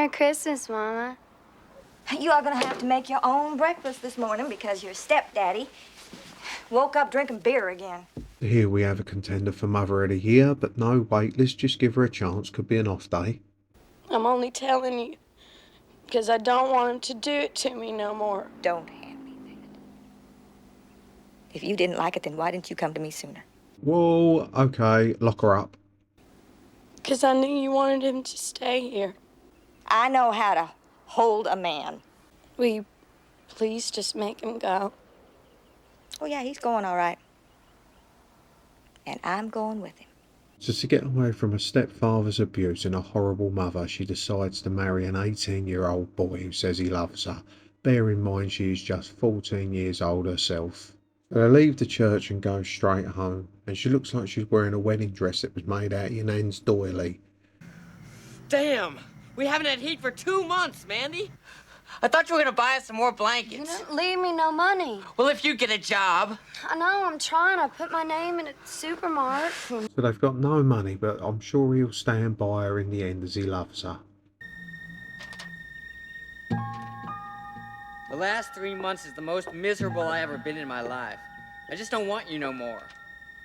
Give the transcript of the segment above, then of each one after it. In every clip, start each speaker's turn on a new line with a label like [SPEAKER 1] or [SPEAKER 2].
[SPEAKER 1] Merry Christmas, Mama.
[SPEAKER 2] You are going to have to make your own breakfast this morning because your stepdaddy woke up drinking beer again.
[SPEAKER 3] Here we have a contender for Mother of the Year, but no, wait, let's just give her a chance. Could be an off day.
[SPEAKER 4] I'm only telling you because I don't want him to do it to me no more.
[SPEAKER 2] Don't hand me that. If you didn't like it, then why didn't you come to me sooner?
[SPEAKER 3] Whoa, okay, lock her up.
[SPEAKER 4] Because I knew you wanted him to stay here.
[SPEAKER 2] I know how to hold a man.
[SPEAKER 4] Will you please just make him go?
[SPEAKER 2] Oh, yeah, he's going all right. And I'm going with him.
[SPEAKER 3] So to get away from her stepfather's abuse and a horrible mother, she decides to marry an 18-year-old boy who says he loves her. Bear in mind she is just 14 years old herself. So they leave the church and go straight home, and she looks like she's wearing a wedding dress that was made out of your nan's doily.
[SPEAKER 5] Damn! We haven't had heat for 2 months, Mandy. I thought you were gonna buy us some more
[SPEAKER 1] You
[SPEAKER 5] blankets.
[SPEAKER 1] didn't leave me no money.
[SPEAKER 5] Well, if you get a job.
[SPEAKER 1] I know, I'm trying. I put my name in a supermarket.
[SPEAKER 3] So they've got no money, but I'm sure he'll stand by her in the end as he loves her.
[SPEAKER 5] The last 3 months is the most miserable I ever been in my life. I just don't want you no more.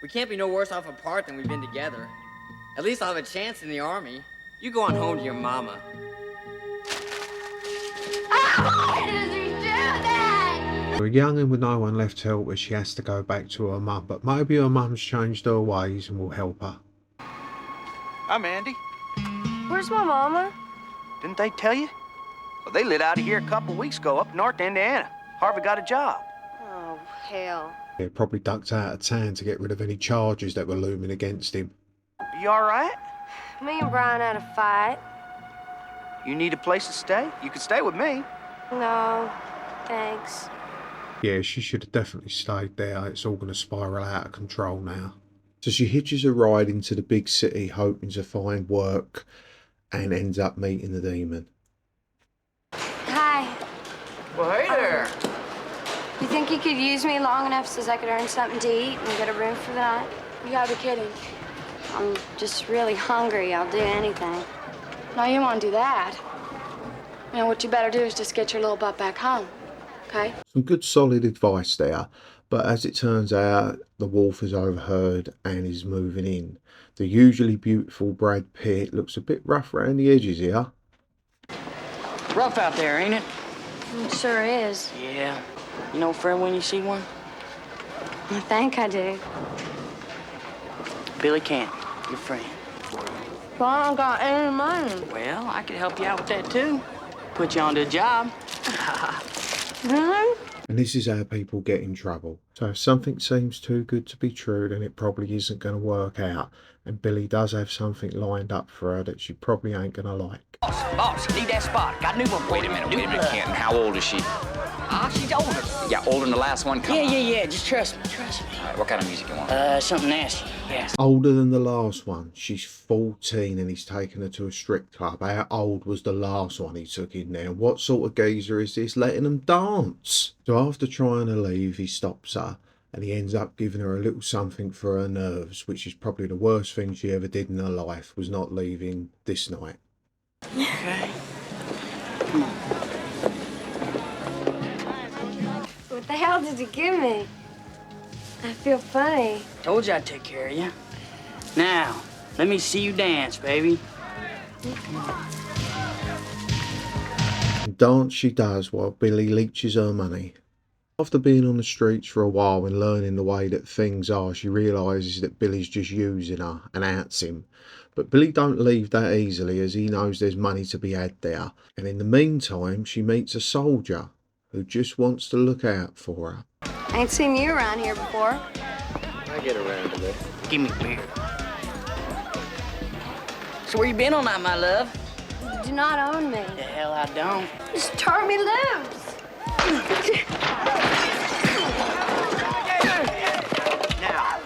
[SPEAKER 5] We can't be no worse off apart than we've been together. At least I'll have a chance in the army. You go on home to your mama.
[SPEAKER 1] Why does he do that?
[SPEAKER 3] For a young'un with no one left to help her, she has to go back to her mum, but maybe her mum's changed her ways and will help her.
[SPEAKER 6] Hi, Mandy.
[SPEAKER 1] Where's my mama?
[SPEAKER 6] Didn't they tell you? Well, they lit out of here a couple weeks ago up north Indiana. Harvey got a job.
[SPEAKER 1] Oh, hell.
[SPEAKER 3] He probably ducked out of town to get rid of any charges that were looming against him.
[SPEAKER 6] You all right?
[SPEAKER 1] Me and Brian had a fight.
[SPEAKER 6] You need a place to stay? You can stay with me.
[SPEAKER 1] No, thanks.
[SPEAKER 3] Yeah, she should have definitely stayed there. It's all going to spiral out of control now. So she hitches a ride into the big city, hoping to find work, and ends up meeting the demon.
[SPEAKER 1] Hi.
[SPEAKER 5] Well, hey there.
[SPEAKER 1] You think you could use me long enough so I could earn something to eat and get a room for the night?
[SPEAKER 4] You gotta be kidding.
[SPEAKER 1] I'm just really hungry. I'll do anything.
[SPEAKER 4] No, you won't do that. You know, what you better do is just get your little butt back home, okay?
[SPEAKER 3] Some good solid advice there, but as it turns out, the wolf has overheard and is moving in. The usually beautiful Brad Pitt looks a bit rough around the edges here.
[SPEAKER 7] Rough out there, ain't it?
[SPEAKER 1] It sure is.
[SPEAKER 7] Yeah. You know a friend when you see one?
[SPEAKER 1] I think I do.
[SPEAKER 7] Billy Camp, your friend.
[SPEAKER 1] Well, I don't got any money.
[SPEAKER 7] Well, I could help you out with that, too. Put you onto a job.
[SPEAKER 1] Really?
[SPEAKER 3] And this is how people get in trouble. So if something seems too good to be true, then it probably isn't going to work out. And Billy does have something lined up for her that she probably ain't going to like.
[SPEAKER 7] Boss, need that spot. Got a new one for you.
[SPEAKER 8] Wait a minute, Canton. How old is she?
[SPEAKER 7] She's older.
[SPEAKER 8] Yeah, older than the last one? Come on.
[SPEAKER 7] Yeah. Just trust me.
[SPEAKER 8] All right, what kind of music you want?
[SPEAKER 7] Something nasty. Yeah.
[SPEAKER 3] Older than the last one. She's 14 and he's taken her to a strip club. How old was the last one he took in there? What sort of geezer is this letting them dance? So after trying to leave, he stops her and he ends up giving her a little something for her nerves, which is probably the worst thing she ever did in her life, was not leaving this night.
[SPEAKER 7] Okay. Come on.
[SPEAKER 1] What the hell did you give me? I feel funny.
[SPEAKER 7] Told you I'd take care of you. Now, let me see you dance, baby.
[SPEAKER 3] And dance she does while Billy leeches her money. After being on the streets for a while and learning the way that things are, she realises that Billy's just using her and outs him. But Billy don't leave that easily, as he knows there's money to be had there. And in the meantime, she meets a soldier who just wants to look out for her.
[SPEAKER 1] I ain't seen you around here before.
[SPEAKER 6] I get around to it.
[SPEAKER 7] Give me a beer. So where you been all night, my love?
[SPEAKER 1] You do not own me.
[SPEAKER 7] The hell I don't.
[SPEAKER 1] Just turn me loose.
[SPEAKER 6] Now,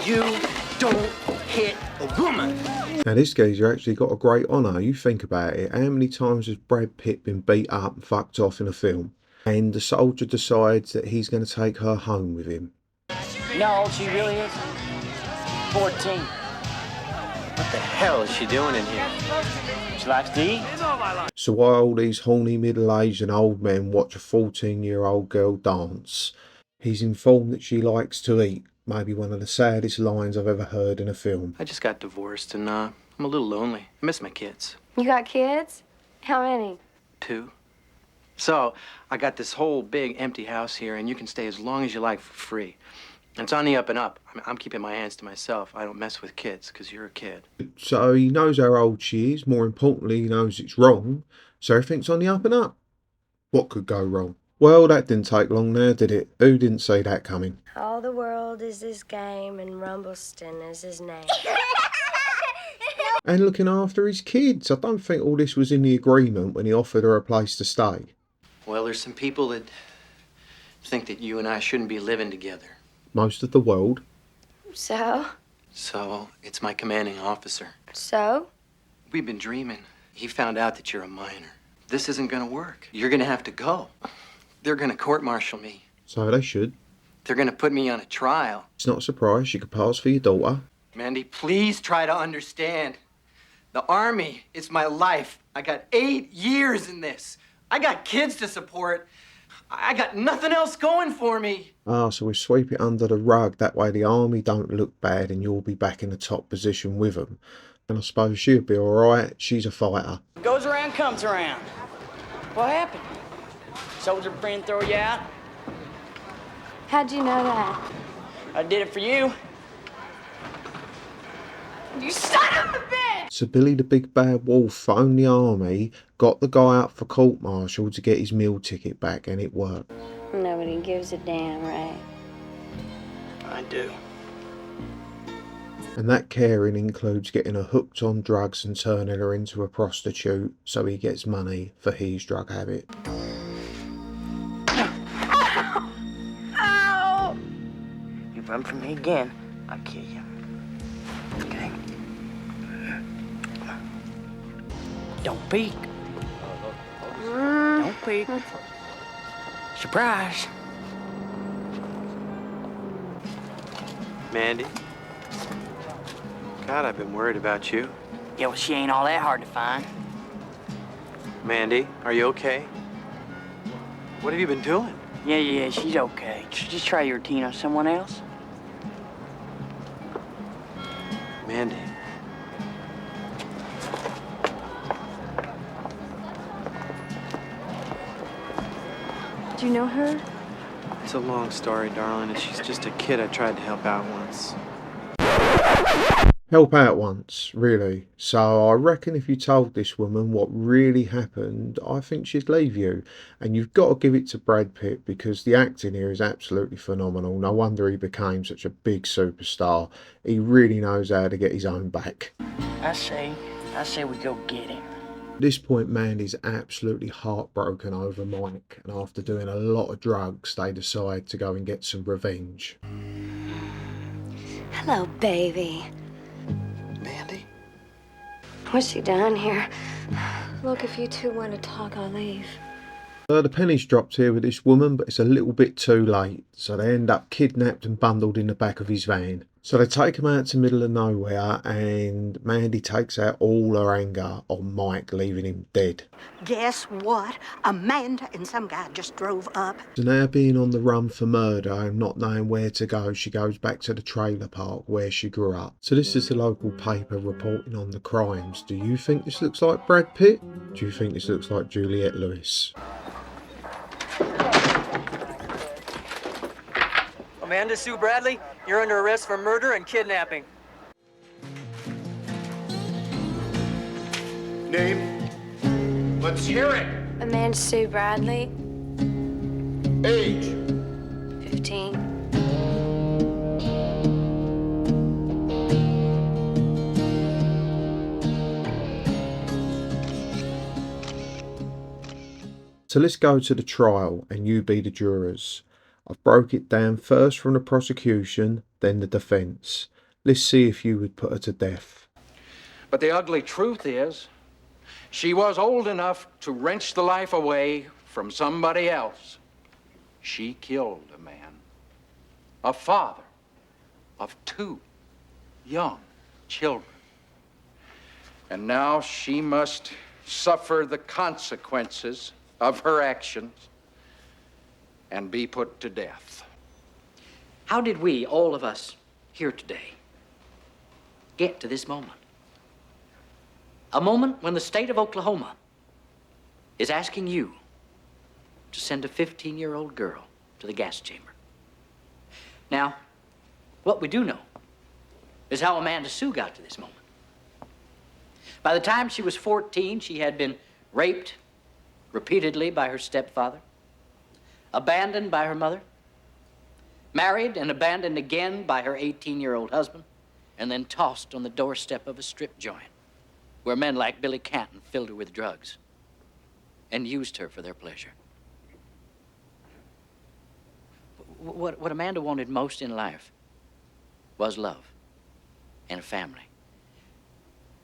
[SPEAKER 6] you don't hit a woman.
[SPEAKER 3] Now this geezer actually got a great honour. You think about it. How many times has Brad Pitt been beat up and fucked off in a film? And the soldier decides that he's going to take her home with him.
[SPEAKER 7] You know how old she really is? 14.
[SPEAKER 9] What the hell is she doing in here?
[SPEAKER 7] She likes to eat.
[SPEAKER 3] So while all these horny middle-aged and old men watch a 14-year-old girl dance, he's informed that she likes to eat. Maybe one of the saddest lines I've ever heard in a film.
[SPEAKER 9] I just got divorced and I'm a little lonely. I miss my kids.
[SPEAKER 1] You got kids? How many?
[SPEAKER 9] 2. So I got this whole big empty house here, and you can stay as long as you like for free. And it's on the up and up. I'm keeping my hands to myself. I don't mess with kids, because you're a kid.
[SPEAKER 3] So he knows how old she is. More importantly, he knows it's wrong. So everything's on the up and up. What could go wrong? Well, that didn't take long now, did it? Who didn't see that coming?
[SPEAKER 1] All the world is this game, and Rumbleston is his name.
[SPEAKER 3] And looking after his kids. I don't think all this was in the agreement when he offered her a place to stay.
[SPEAKER 9] Well, there's some people that think that you and I shouldn't be living together.
[SPEAKER 3] Most of the world.
[SPEAKER 1] So?
[SPEAKER 9] So, it's my commanding officer.
[SPEAKER 1] So?
[SPEAKER 9] We've been dreaming. He found out that you're a minor. This isn't gonna work. You're gonna have to go. They're gonna court-martial me.
[SPEAKER 3] So they should.
[SPEAKER 9] They're gonna put me on a trial.
[SPEAKER 3] It's not a surprise. She could pass for your daughter.
[SPEAKER 9] Mandy, please try to understand. The Army is my life. I got 8 years in this. I got kids to support. I got nothing else going for me.
[SPEAKER 3] Ah, so we sweep it under the rug. That way the Army don't look bad and you'll be back in the top position with them. And I suppose she'll be alright. She's a fighter.
[SPEAKER 7] Goes around, comes around. What happened? Soldier friend throw you out?
[SPEAKER 1] How'd you know that?
[SPEAKER 7] I did it for you.
[SPEAKER 1] You son of a bitch!
[SPEAKER 3] So Billy the Big Bad Wolf phoned the Army, got the guy up for court-martial to get his meal ticket back, and it worked.
[SPEAKER 1] Nobody gives a damn, right?
[SPEAKER 9] I do.
[SPEAKER 3] And that caring includes getting her hooked on drugs and turning her into a prostitute so he gets money for his drug habit.
[SPEAKER 1] Ow!
[SPEAKER 7] You run from me again, I'll kill you. Okay? Don't peek. Don't peek. Surprise.
[SPEAKER 9] Mandy? God, I've been worried about you.
[SPEAKER 7] Yeah, well, she ain't all that hard to find.
[SPEAKER 9] Mandy, are you okay? What have you been doing?
[SPEAKER 7] Yeah, she's okay. Just try your routine on someone else.
[SPEAKER 9] Mandy.
[SPEAKER 1] Do you know her?
[SPEAKER 9] It's a long story, darling, and she's just a kid I tried to help out once.
[SPEAKER 3] Help out once, really. So I reckon if you told this woman what really happened, I think she'd leave you. And you've got to give it to Brad Pitt because the acting here is absolutely phenomenal. No wonder he became such a big superstar. He really knows how to get his own back.
[SPEAKER 7] I say we go get him.
[SPEAKER 3] At this point, Mandy's absolutely heartbroken over Mike. And after doing a lot of drugs, they decide to go and get some revenge.
[SPEAKER 1] Hello, baby.
[SPEAKER 9] Mandy?
[SPEAKER 1] What's she doing here? Look, if you two want to talk, I'll leave.
[SPEAKER 3] The penny's dropped here with this woman, but it's a little bit too late. So they end up kidnapped and bundled in the back of his van. So they take him out to the middle of nowhere and Mandy takes out all her anger on Mike, leaving him dead.
[SPEAKER 10] Guess what? Amanda and some guy just drove up.
[SPEAKER 3] So now being on the run for murder and not knowing where to go, she goes back to the trailer park where she grew up. So this is the local paper reporting on the crimes. Do you think this looks like Brad Pitt? Do you think this looks like Juliette Lewis?
[SPEAKER 11] Amanda Sue Bradley, you're under arrest for murder and kidnapping.
[SPEAKER 12] Name? Let's hear it.
[SPEAKER 1] Amanda Sue Bradley.
[SPEAKER 12] Age?
[SPEAKER 1] 15.
[SPEAKER 3] So let's go to the trial and you be the jurors. I've broke it down first from the prosecution, then the defence. Let's see if you would put her to death.
[SPEAKER 13] But the ugly truth is, she was old enough to wrench the life away from somebody else. She killed a man, a father of 2 young children. And now she must suffer the consequences of her actions and be put to death.
[SPEAKER 7] How did we, all of us here today, get to this moment? A moment when the state of Oklahoma is asking you to send a 15-year-old girl to the gas chamber. Now, what we do know is how Amanda Sue got to this moment. By the time she was 14, she had been raped repeatedly by her stepfather, abandoned by her mother, married and abandoned again by her 18-year-old husband, and then tossed on the doorstep of a strip joint where men like Billy Canton filled her with drugs and used her for their pleasure. What Amanda wanted most in life was love and a family.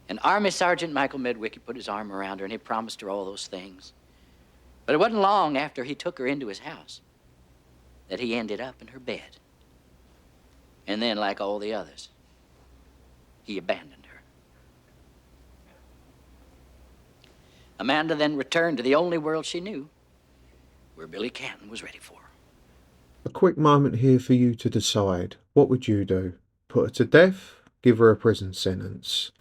[SPEAKER 7] And Army Sergeant Michael Medwicky put his arm around her and he promised her all those things. But it wasn't long after he took her into his house that he ended up in her bed. And then, like all the others, he abandoned her. Amanda then returned to the only world she knew, where Billy Canton was ready for her.
[SPEAKER 3] A quick moment here for you to decide. What would you do? Put her to death? Give her a prison sentence?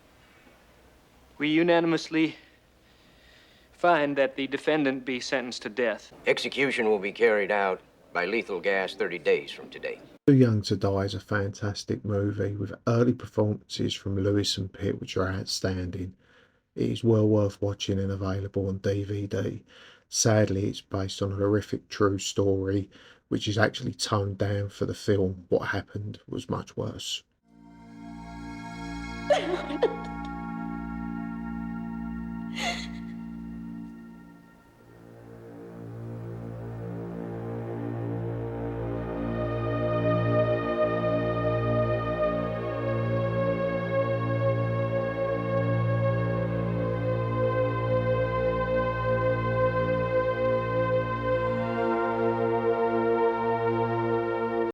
[SPEAKER 14] We unanimously find that the defendant be sentenced to death.
[SPEAKER 15] Execution will be carried out by lethal gas 30 days from today.
[SPEAKER 3] Too Young to Die is a fantastic movie with early performances from Lewis and Pitt which are outstanding. It is well worth watching and available on DVD. Sadly, it's based on a horrific true story which is actually toned down for the film. What happened was much worse.